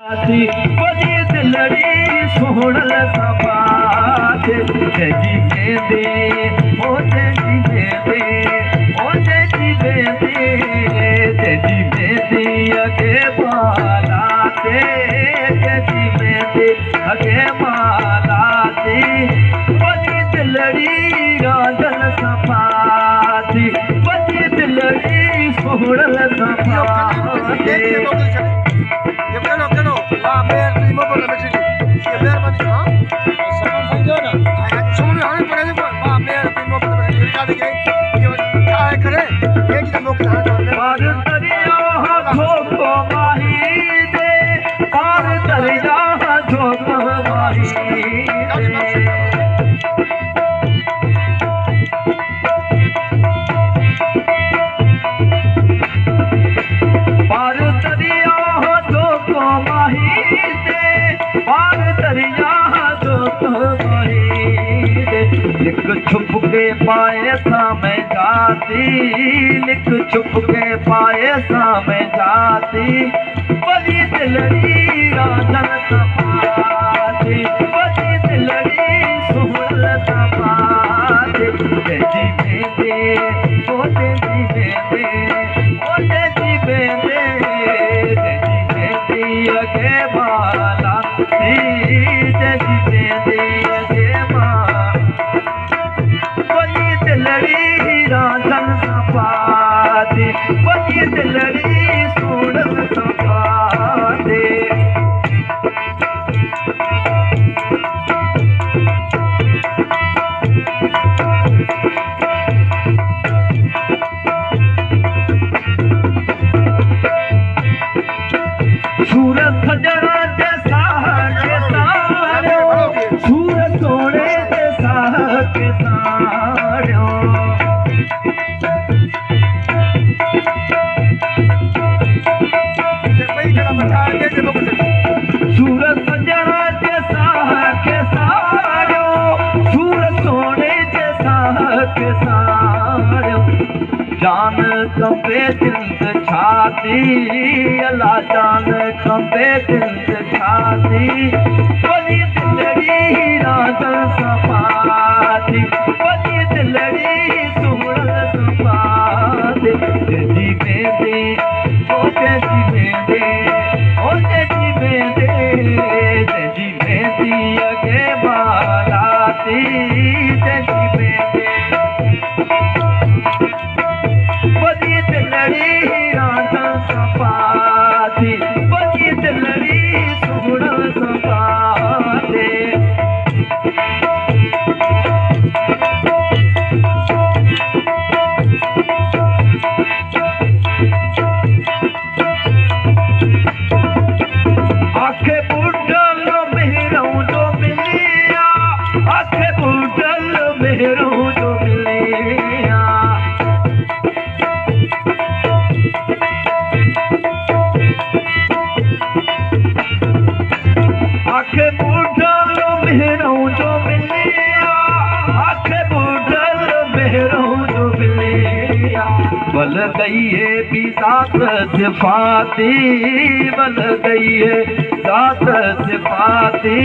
वॾी दिलड़ी सोहण सफ़ा जी वेंदे ओ जी वेंदे ओ जी वेंदे जी वेंदी अॻे माला ते जी वेंदे अॻे माला ते वॾी दिलड़ी रांधल सफ़ा वॾी दिलड़ी सोहण सफ़ा छुप के पाए सामे जाती लिख छुप के पाए सामे जाती बड़ी दिलड़ी रांधल सफ़ा बड़ी दिलड़ी सोहल सफ़ा जी वेंदे ओ जी वेंदे ओ जी वेंदे जी वेंदी अॻे माला जी वेंदे अॻे माला दिलड़ी रांधल सफ़ा वॾी दिलड़ी सोहण सफ़ा सूरत सजणा जे साह के साड़ियो सूरत सोणे जे साह के साड़ियो सूरत सजणा जे साह के साड़ियो सूरत सोणे जे साह के साड़ियो जान कंबे जिंद छाती अल्लाह जान कंबे जिंद छाती वॾी दिलड़ी रांधल सफ़ा वॾी दिलड़ी सोहण सफ़ा जी वेंदे ओ जी वेंदे ओ जी वेंदे जी वेंदी अॻे माला जी वेंदे वॾी दिलड़ी रांधल सफ़ा वॾी दिलड़ी सोहण सफ़ा आखे बुढ़ल मेहरों जो मिलिया आखे बुढ़ल मेहरों जो मिलिया आखे बुढ़ल मेहरों जो मिलिया आखे बुढ़ल मेहरों जो मिलिया बल गई है भी साथ सिफाती बल गई है साथ सिफाती